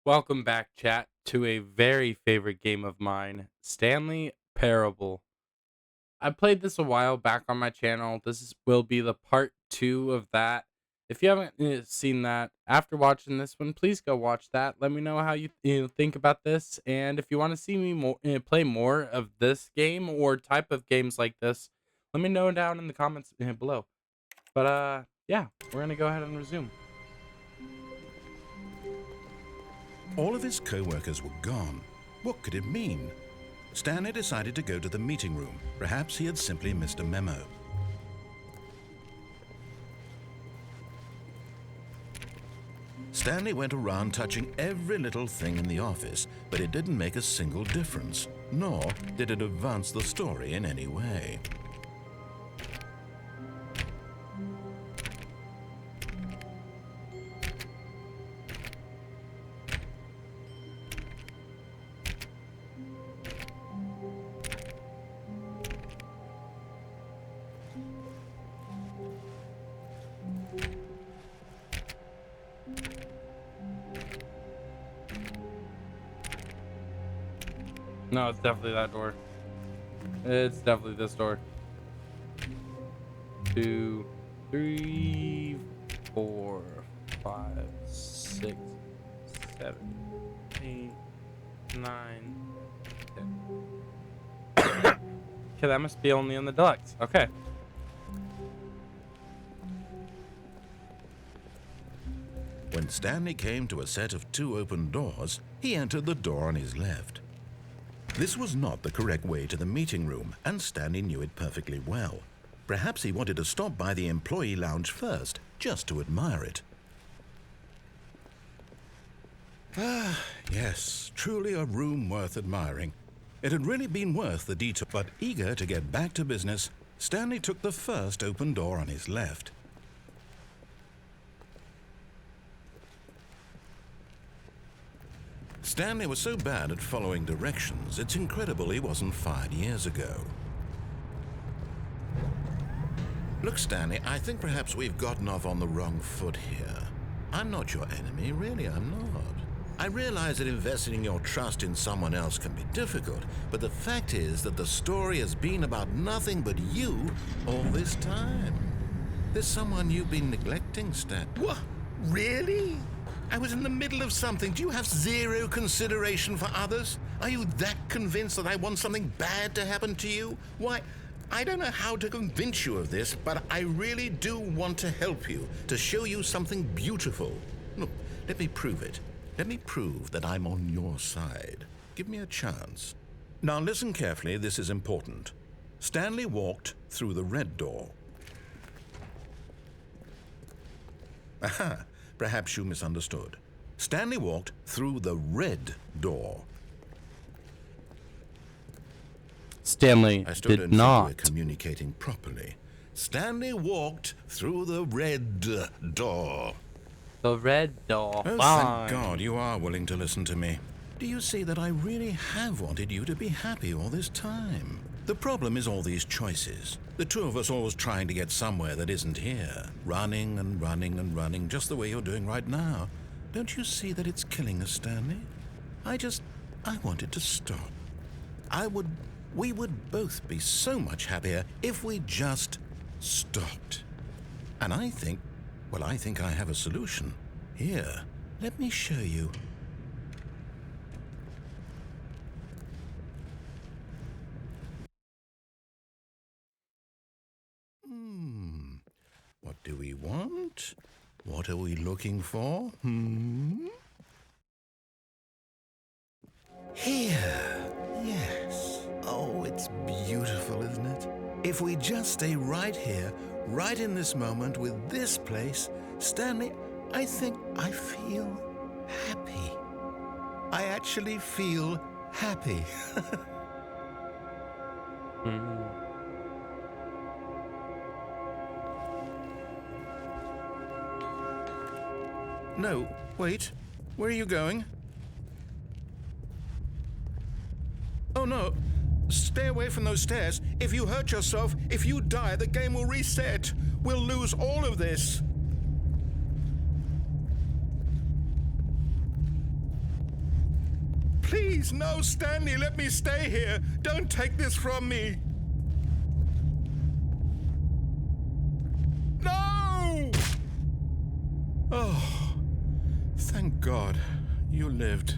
Welcome back, chat, to a very favorite game of mine, Stanley Parable. I played this a while back on my channel. Will be the part 2 of that. If you haven't seen that, after watching this one, please go watch that. Let me know how you think about this, and if you want to see me play more of this game or type of games like this, let me know down in the comments below. But yeah, we're gonna go ahead and resume. All of his co-workers were gone. What could it mean? Stanley decided to go to the meeting room. Perhaps he had simply missed a memo. Stanley went around touching every little thing in the office, but it didn't make a single difference, nor did it advance the story in any way. No, it's definitely that door. It's definitely this door. 2, 3, 4, 5, 6, 7, 8, 9, 10. Okay, that must be only in the deluxe. Okay. When Stanley came to a set of 2 open doors, he entered the door on his left. This was not the correct way to the meeting room, and Stanley knew it perfectly well. Perhaps he wanted to stop by the employee lounge first, just to admire it. Ah, yes, truly a room worth admiring. It had really been worth the detour, but eager to get back to business, Stanley took the first open door on his left. Stanley was so bad at following directions, it's incredible he wasn't fired years ago. Look, Stanley, I think perhaps we've gotten off on the wrong foot here. I'm not your enemy, really, I'm not. I realize that investing your trust in someone else can be difficult, but the fact is that the story has been about nothing but you all this time. There's someone you've been neglecting, Stan. What? Really? I was in the middle of something. Do you have zero consideration for others? Are you that convinced that I want something bad to happen to you? Why, I don't know how to convince you of this, but I really do want to help you, to show you something beautiful. Look, let me prove it. Let me prove that I'm on your side. Give me a chance. Now listen carefully, this is important. Stanley walked through the red door. Aha! Perhaps you misunderstood. Stanley walked through the red door. Stanley I still did don't think not. we're communicating properly. Stanley walked through the red door. The red door. Oh, Fine. thank God you are willing to listen to me. Do you see that I really have wanted you to be happy all this time? The problem is all these choices. The two of us always trying to get somewhere that isn't here. Running and running and running, just the way you're doing right now. Don't you see that it's killing us, Stanley? I wanted to stop. We would both be so much happier if we just stopped. And I think I have a solution. Here, let me show you. What do we want? What are we looking for? Here. Yes. Oh, it's beautiful, isn't it? If we just stay right here, right in this moment with this place, Stanley, I think I feel happy. I actually feel happy. No, wait. Where are you going? Oh no. Stay away from those stairs. If you hurt yourself, if you die, the game will reset. We'll lose all of this. Please, no, Stanley, let me stay here. Don't take this from me. No! Oh, thank God. You lived.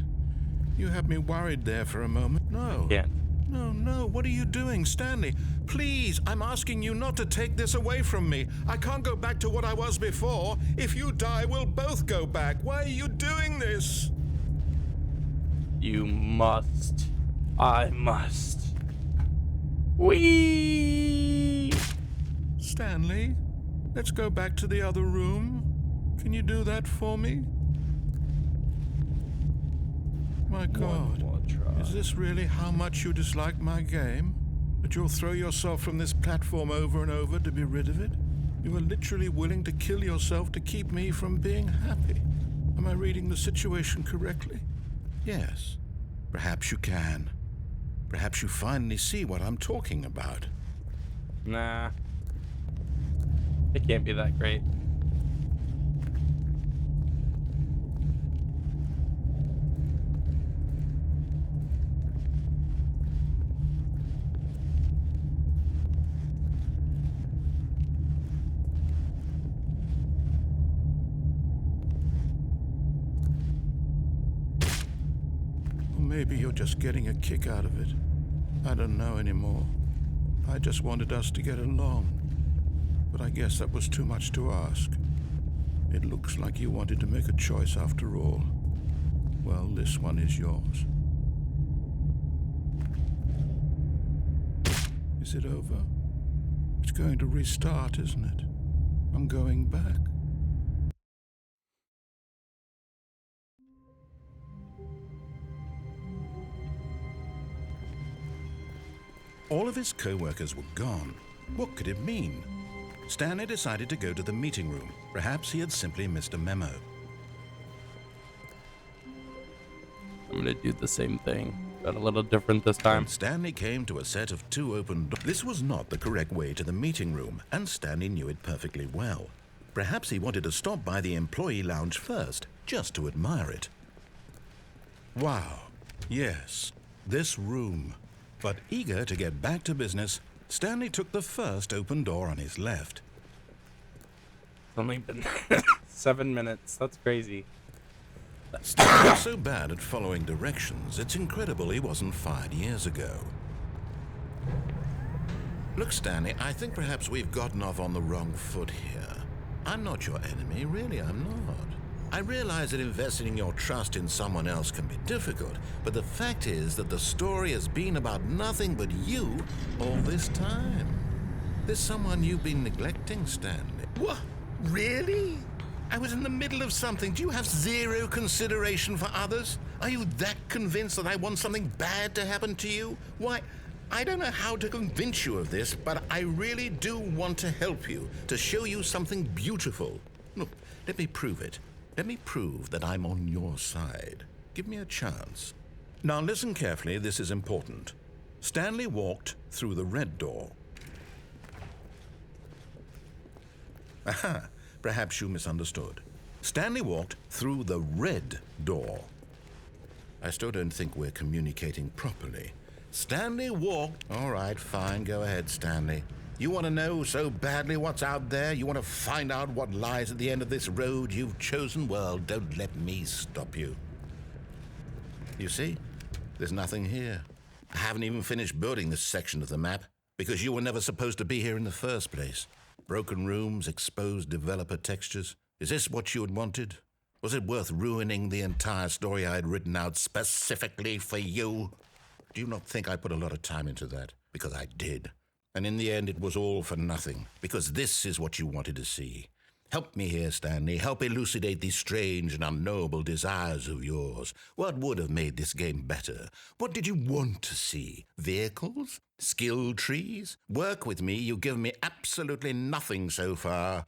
You had me worried there for a moment. No. Can't. No, what are you doing, Stanley? Please, I'm asking you not to take this away from me. I can't go back to what I was before. If you die, we'll both go back. Why are you doing this? You must. I must. Whee! Stanley, let's go back to the other room. Can you do that for me? My God, is this really how much you dislike my game? That you'll throw yourself from this platform over and over to be rid of it? You are literally willing to kill yourself to keep me from being happy. Am I reading the situation correctly? Yes, perhaps you can. Perhaps you finally see what I'm talking about. Nah. It can't be that great. Maybe you're just getting a kick out of it. I don't know anymore. I just wanted us to get along. But I guess that was too much to ask. It looks like you wanted to make a choice after all. Well, this one is yours. Is it over? It's going to restart, isn't it? I'm going back. All of his co-workers were gone. What could it mean? Stanley decided to go to the meeting room. Perhaps he had simply missed a memo. I'm gonna do the same thing, but a little different this time. When Stanley came to a set of two open doors. This was not the correct way to the meeting room, and Stanley knew it perfectly well. Perhaps he wanted to stop by the employee lounge first, just to admire it. Wow, yes, this room. But eager to get back to business, Stanley took the first open door on his left. It's only been 7 minutes. That's crazy. Stanley was so bad at following directions, it's incredible he wasn't fired years ago. Look, Stanley, I think perhaps we've gotten off on the wrong foot here. I'm not your enemy, really, I'm not. I realize that investing your trust in someone else can be difficult, but the fact is that the story has been about nothing but you all this time. There's someone you've been neglecting, Stanley. What? Really? I was in the middle of something. Do you have zero consideration for others? Are you that convinced that I want something bad to happen to you? Why, I don't know how to convince you of this, but I really do want to help you, to show you something beautiful. Look, let me prove it. Let me prove that I'm on your side. Give me a chance. Now listen carefully, this is important. Stanley walked through the red door. Aha, perhaps you misunderstood. Stanley walked through the red door. I still don't think we're communicating properly. Stanley walked... All right, fine, go ahead, Stanley. You want to know so badly what's out there? You want to find out what lies at the end of this road you've chosen? Well, don't let me stop you. You see? There's nothing here. I haven't even finished building this section of the map because you were never supposed to be here in the first place. Broken rooms, exposed developer textures. Is this what you had wanted? Was it worth ruining the entire story I had written out specifically for you? Do you not think I put a lot of time into that? Because I did. And in the end, it was all for nothing, because this is what you wanted to see. Help me here, Stanley. Help elucidate these strange and unknowable desires of yours. What would have made this game better? What did you want to see? Vehicles? Skill trees? Work with me. You've given me absolutely nothing so far.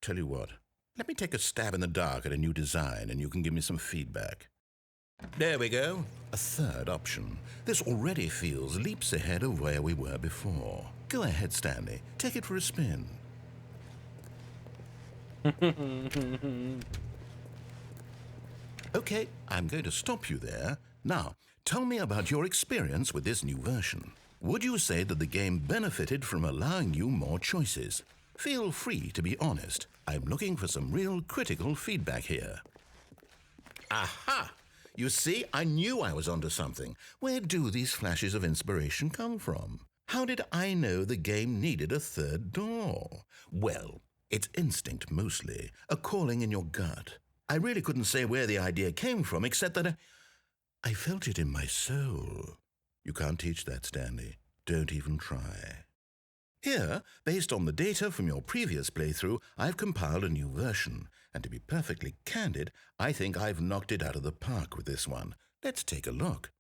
Tell you what, let me take a stab in the dark at a new design, and you can give me some feedback. There we go. A third option. This already feels leaps ahead of where we were before. Go ahead, Stanley. Take it for a spin. Okay, I'm going to stop you there. Now, Tell me about your experience with this new version. Would you say that the game benefited from allowing you more choices? Feel free to be honest. I'm looking for some real critical feedback here. Aha! You see, I knew I was onto something. Where do these flashes of inspiration come from? How did I know the game needed a third door? Well, it's instinct mostly, a calling in your gut. I really couldn't say where the idea came from, except that I felt it in my soul. You can't teach that, Stanley. Don't even try. Here, based on the data from your previous playthrough, I've compiled a new version. And to be perfectly candid, I think I've knocked it out of the park with this one. Let's take a look.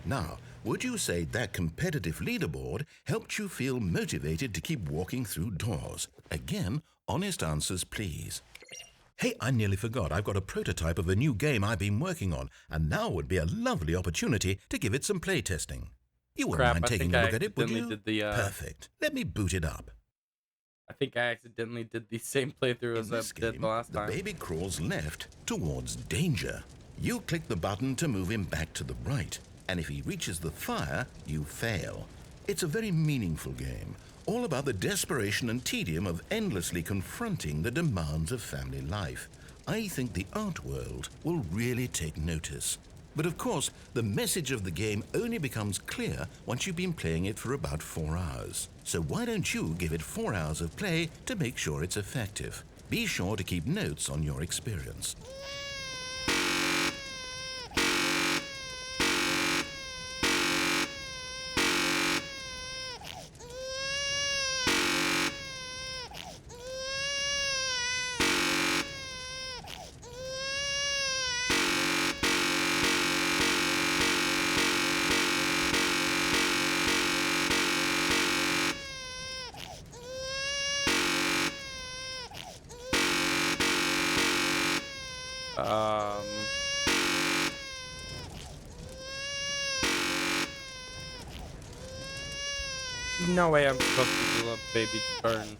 Now, would you say that competitive leaderboard helped you feel motivated to keep walking through doors? Again, honest answers, please. Hey, I nearly forgot. I've got a prototype of a new game I've been working on, and now would be a lovely opportunity to give it some playtesting. You wouldn't Crap, mind I taking think a I look at it, would accidentally you? did the, Perfect. Let me boot it up. I think I accidentally did the same playthrough In as I this did game, the last the time. baby crawls left towards danger. You click the button to move him back to the right, and if he reaches the fire, you fail. It's a very meaningful game, all about the desperation and tedium of endlessly confronting the demands of family life. I think the art world will really take notice. But of course, the message of the game only becomes clear once you've been playing it for about 4 hours. So why don't you give it 4 hours of play to make sure it's effective? Be sure to keep notes on your experience. Um, no way I'm supposed to do a baby burn.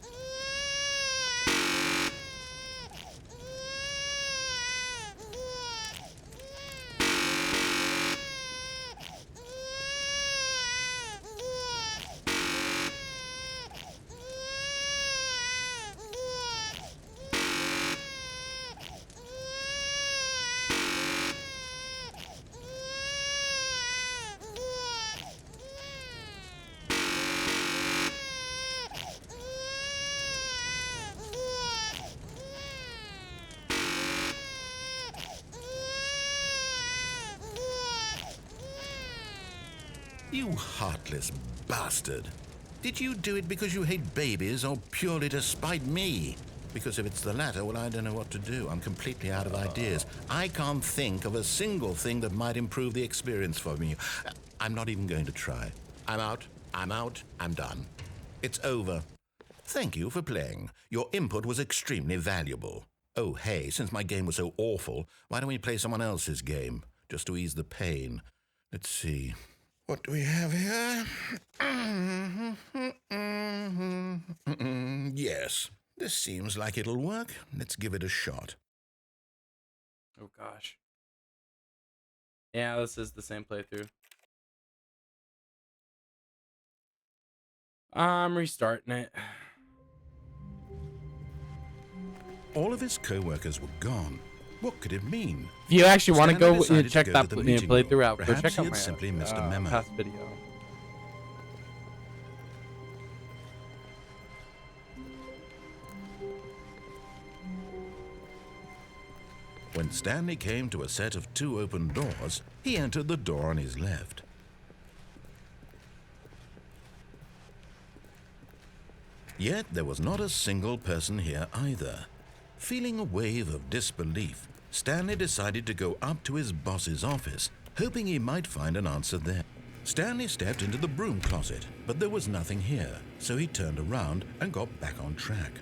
You heartless bastard. Did you do it because you hate babies or purely to spite me? Because if it's the latter, well, I don't know what to do. I'm completely out of ideas. I can't think of a single thing that might improve the experience for me. I'm not even going to try. I'm out. I'm done. It's over. Thank you for playing. Your input was extremely valuable. Oh, hey, since my game was so awful, why don't we play someone else's game? Just to ease the pain. Let's see. What do we have here? Yes, this seems like it'll work. Let's give it a shot. Oh gosh. Yeah, this is the same playthrough. I'm restarting it. All of his co-workers were gone. What could it mean? If you actually want to Stanley go decided check to go that to the meeting playthrough room. out, go Perhaps check he out had my simply missed a memo. past video. When Stanley came to a set of 2 open doors, he entered the door on his left. Yet there was not a single person here either. Feeling a wave of disbelief, Stanley decided to go up to his boss's office, hoping he might find an answer there. Stanley stepped into the broom closet, but there was nothing here, so he turned around and got back on track.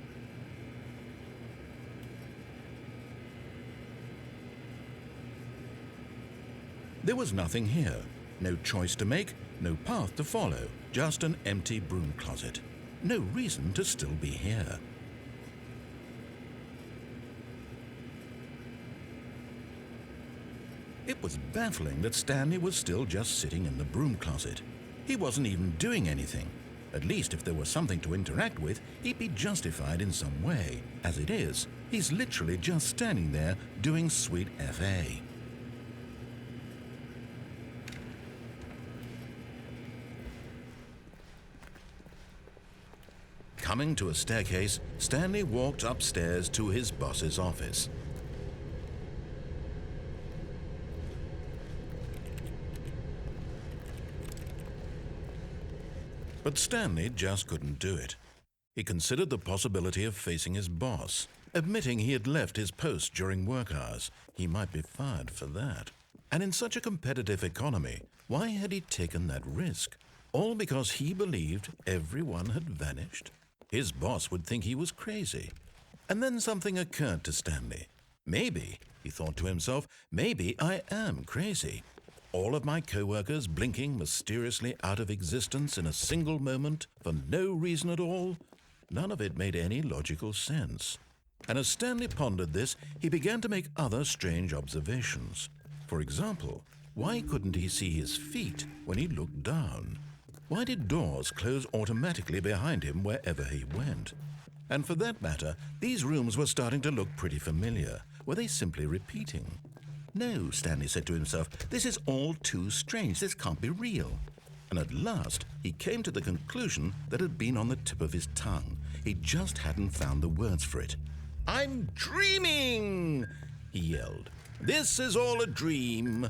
There was nothing here. No choice to make, no path to follow, just an empty broom closet. No reason to still be here. It was baffling that Stanley was still just sitting in the broom closet. He wasn't even doing anything. At least if there was something to interact with, he'd be justified in some way. As it is, he's literally just standing there doing sweet FA. Coming to a staircase, Stanley walked upstairs to his boss's office. But Stanley just couldn't do it. He considered the possibility of facing his boss, admitting he had left his post during work hours. He might be fired for that. And in such a competitive economy, why had he taken that risk? All because he believed everyone had vanished? His boss would think he was crazy. And then something occurred to Stanley. Maybe, he thought to himself, maybe I am crazy. All of my co-workers blinking mysteriously out of existence in a single moment for no reason at all? None of it made any logical sense. And as Stanley pondered this, he began to make other strange observations. For example, why couldn't he see his feet when he looked down? Why did doors close automatically behind him wherever he went? And for that matter, these rooms were starting to look pretty familiar. Were they simply repeating? No, Stanley said to himself, this is all too strange. This can't be real. And at last, he came to the conclusion that had been on the tip of his tongue. He just hadn't found the words for it. I'm dreaming, he yelled. This is all a dream.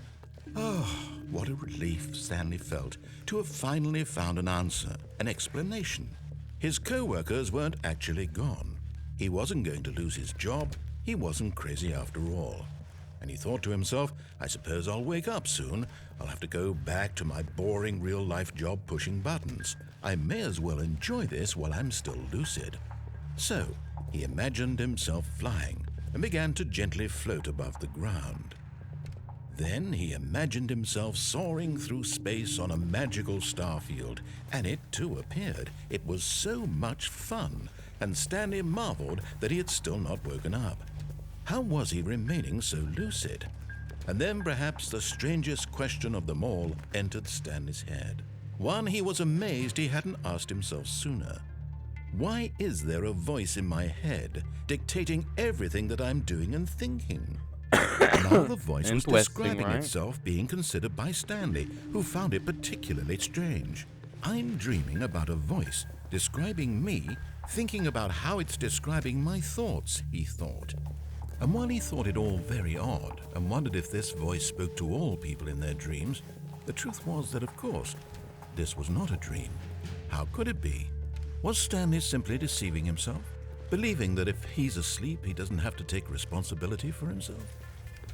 Oh, what a relief Stanley felt to have finally found an answer, an explanation. His co-workers weren't actually gone. He wasn't going to lose his job. He wasn't crazy after all. And he thought to himself, I suppose I'll wake up soon. I'll have to go back to my boring real-life job pushing buttons. I may as well enjoy this while I'm still lucid. So, he imagined himself flying and began to gently float above the ground. Then he imagined himself soaring through space on a magical starfield, and it too appeared. It was so much fun, and Stanley marveled that he had still not woken up. How was he remaining so lucid? And then perhaps the strangest question of them all entered Stanley's head. One he was amazed he hadn't asked himself sooner. Why is there a voice in my head dictating everything that I'm doing and thinking? Now the voice was describing itself being considered by Stanley, who found it particularly strange. I'm dreaming about a voice describing me, thinking about how it's describing my thoughts, he thought. And while he thought it all very odd and wondered if this voice spoke to all people in their dreams, the truth was that, of course, this was not a dream. How could it be? Was Stanley simply deceiving himself, believing that if he's asleep, he doesn't have to take responsibility for himself?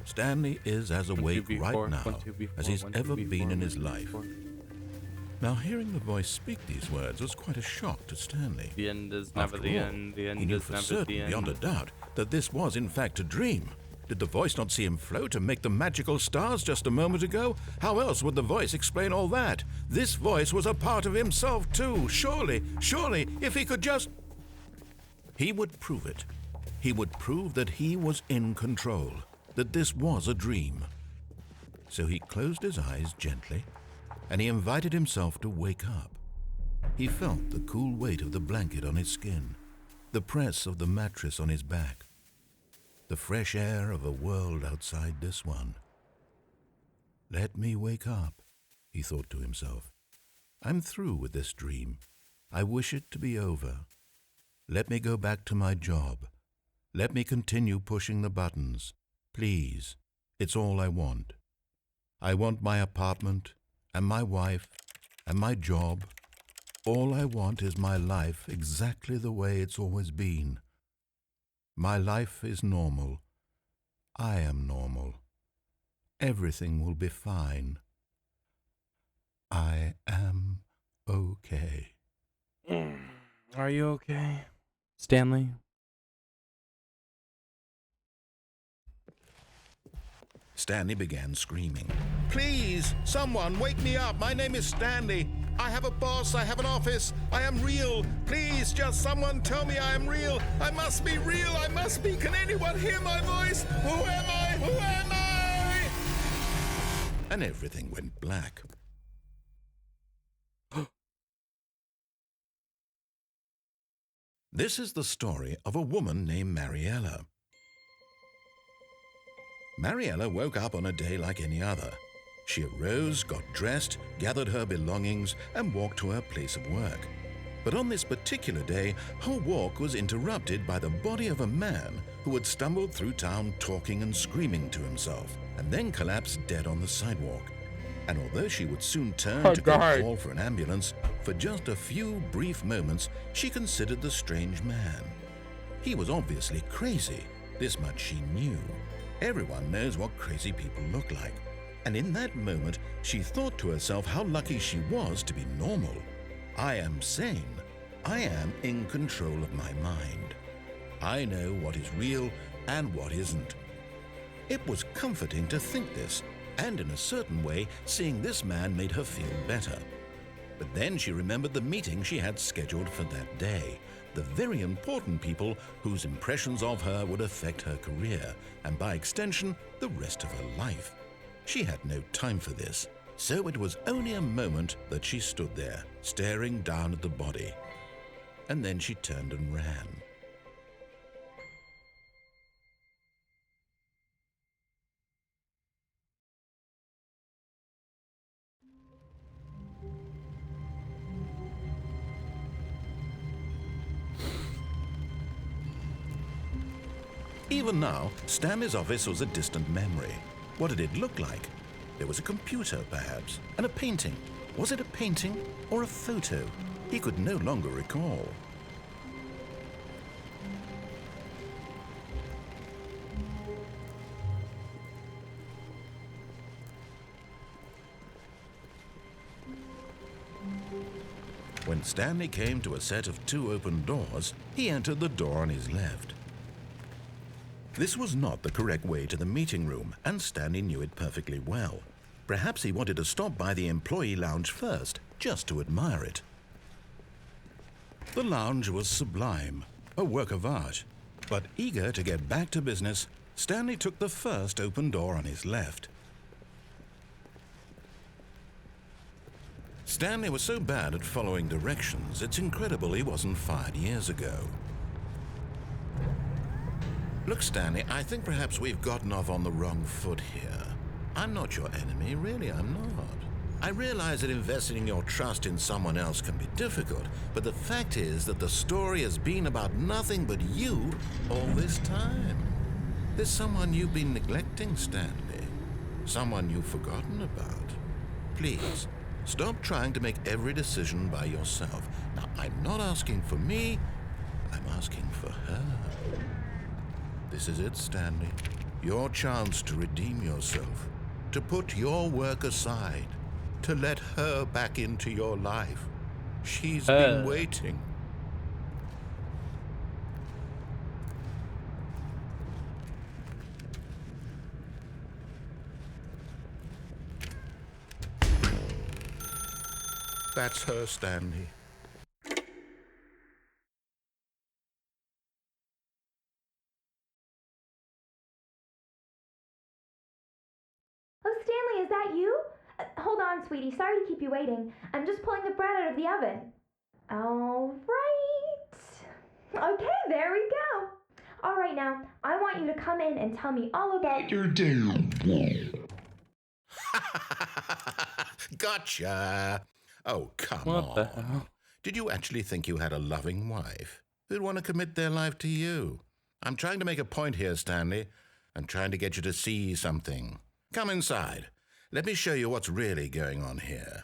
Stanley is as awake right now as he's ever been in his life. Now, hearing the voice speak these words was quite a shock to Stanley. The end is never the end. The end he knew is for never certain, the end. beyond a doubt, that this was in fact a dream. Did the voice not see him float and make the magical stars just a moment ago? How else would the voice explain all that? This voice was a part of himself too. Surely, if he could just... He would prove it. He would prove that he was in control, that this was a dream. So he closed his eyes gently, and he invited himself to wake up. He felt the cool weight of the blanket on his skin, the press of the mattress on his back, the fresh air of a world outside this one. Let me wake up, he thought to himself. I'm through with this dream. I wish it to be over. Let me go back to my job. Let me continue pushing the buttons. Please, it's all I want. I want my apartment, and my wife, and my job. All I want is my life exactly the way it's always been. My life is normal. I am normal. Everything will be fine. I am okay. Are you okay, Stanley? Stanley began screaming. Please, someone, wake me up. My name is Stanley. I have a boss. I have an office. I am real. Please, just someone tell me I am real. I must be real. I must be. Can anyone hear my voice? Who am I? Who am I? And everything went black. This is the story of a woman named Mariella. Mariella woke up on a day like any other. She arose, got dressed, gathered her belongings, and walked to her place of work. But on this particular day, her walk was interrupted by the body of a man who had stumbled through town talking and screaming to himself, and then collapsed dead on the sidewalk. And although she would soon turn to go call for an ambulance, for just a few brief moments, she considered the strange man. He was obviously crazy. This much she knew. Everyone knows what crazy people look like. And in that moment, she thought to herself how lucky she was to be normal. I am sane. I am in control of my mind. I know what is real and what isn't. It was comforting to think this, and in a certain way, seeing this man made her feel better. But then she remembered the meeting she had scheduled for that day, the very important people whose impressions of her would affect her career, and by extension, the rest of her life. She had no time for this, so it was only a moment that she stood there, staring down at the body. And then she turned and ran. Even now, Stanley's office was a distant memory. What did it look like? There was a computer, perhaps, and a painting. Was it a painting or a photo? He could no longer recall. When Stanley came to a set of 2 open doors, he entered the door on his left. This was not the correct way to the meeting room, and Stanley knew it perfectly well. Perhaps he wanted to stop by the employee lounge first, just to admire it. The lounge was sublime, a work of art. But eager to get back to business, Stanley took the first open door on his left. Stanley was so bad at following directions, it's incredible he wasn't fired years ago. Look, Stanley, I think perhaps we've gotten off on the wrong foot here. I'm not your enemy, really, I'm not. I realize that investing your trust in someone else can be difficult, but the fact is that the story has been about nothing but you all this time. There's someone you've been neglecting, Stanley. Someone you've forgotten about. Please, stop trying to make every decision by yourself. Now, I'm not asking for me, I'm asking for her. This is it, Stanley. Your chance to redeem yourself, to put your work aside, to let her back into your life. She's been waiting. That's her, Stanley. Oh, Stanley, is that you? Hold on, sweetie. Sorry to keep you waiting. I'm just pulling the bread out of the oven. All right. Okay, there we go. All right, now, I want you to come in and tell me all about your day. Gotcha. Oh, come What on. the hell? Did you actually think you had a loving wife who'd want to commit their life to you? I'm trying to make a point here, Stanley. I'm trying to get you to see something. Come inside. Let me show you what's really going on here.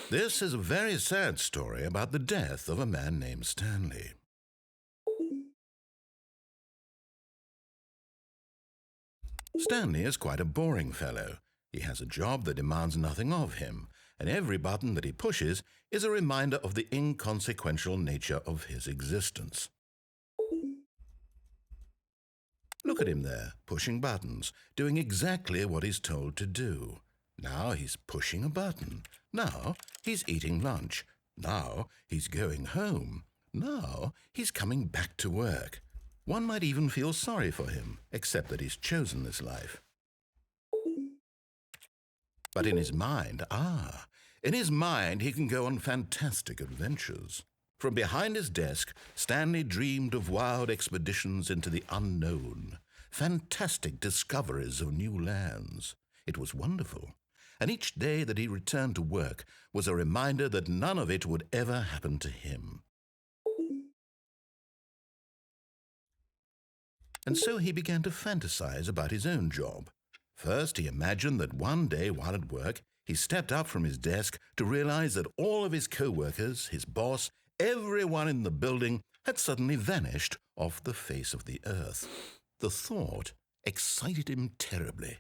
This is a very sad story about the death of a man named Stanley. Stanley is quite a boring fellow. He has a job that demands nothing of him, and every button that he pushes is a reminder of the inconsequential nature of his existence. Look Look at him there, pushing buttons, doing exactly what he's told to do. Now he's pushing a button. Now he's eating lunch. Now he's going home. Now he's coming back to work. One might even feel sorry for him, except that he's chosen this life. But in his mind, in his mind he can go on fantastic adventures. From behind his desk, Stanley dreamed of wild expeditions into the unknown, fantastic discoveries of new lands. It was wonderful, and each day that he returned to work was a reminder that none of it would ever happen to him. And so he began to fantasize about his own job. First, he imagined that one day while at work, he stepped up from his desk to realize that all of his co-workers, his boss, everyone in the building had suddenly vanished off the face of the earth. The thought excited him terribly.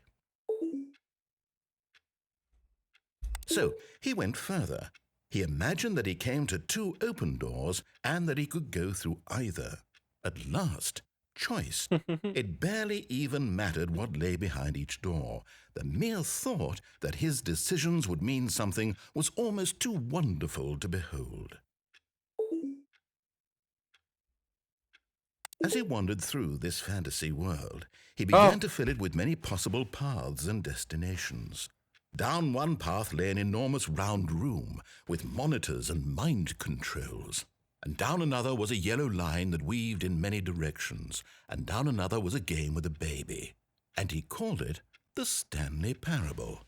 So he went further. He imagined that he came to two open doors and that he could go through either. At last, choice. It barely even mattered what lay behind each door. The mere thought that his decisions would mean something was almost too wonderful to behold. As he wandered through this fantasy world, he began to fill it with many possible paths and destinations. Down one path lay an enormous round room with monitors and mind controls. And down another was a yellow line that weaved in many directions. And down another was a game with a baby. And he called it the Stanley Parable.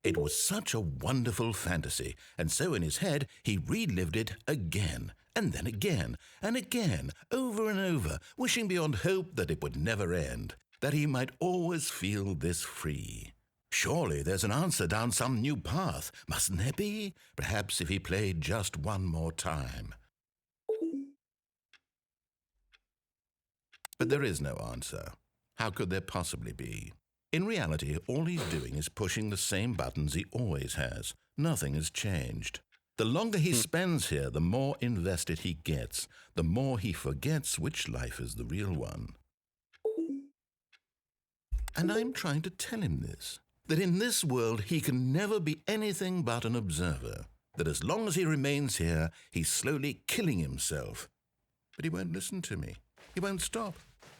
It was such a wonderful fantasy, and so in his head he relived it again, and then again, and again, over and over, wishing beyond hope that it would never end, that he might always feel this free. Surely there's an answer down some new path, mustn't there be? Perhaps if he played just one more time. But there is no answer. How could there possibly be? In reality, all he's doing is pushing the same buttons he always has. Nothing has changed. The longer he spends here, the more invested he gets, the more he forgets which life is the real one. And I'm trying to tell him this, that in this world he can never be anything but an observer, that as long as he remains here, he's slowly killing himself. But he won't listen to me. He won't stop.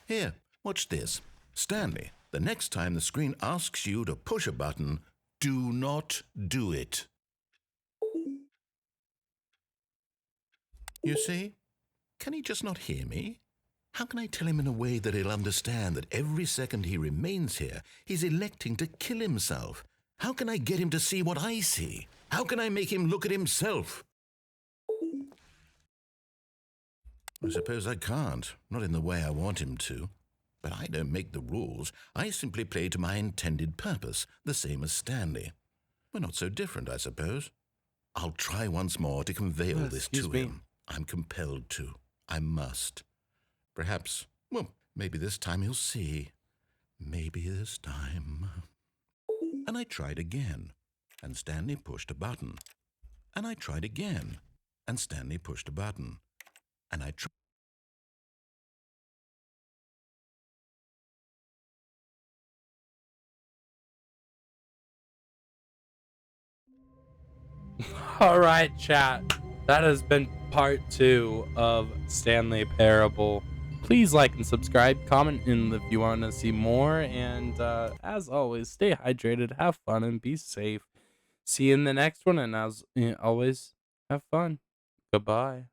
Here, watch this. Stanley, the next time the screen asks you to push a button, do not do it. You see? Can he just not hear me? How can I tell him in a way that he'll understand that every second he remains here, he's electing to kill himself? How can I get him to see what I see? How can I make him look at himself? I suppose I can't, not in the way I want him to. But I don't make the rules. I simply play to my intended purpose, the same as Stanley. We're not so different, I suppose. I'll try once more to convey all this to him. I'm compelled to. I must. Perhaps, well, maybe this time he'll see. Maybe this time. And I tried again, and Stanley pushed a button. And I tried again, and Stanley pushed a button. And I tried. All right, chat. That has been part 2 of Stanley Parable. Please like and subscribe, comment in if you want to see more, and as always, stay hydrated, have fun, and be safe. See you in the next one, and as always, have fun. Goodbye.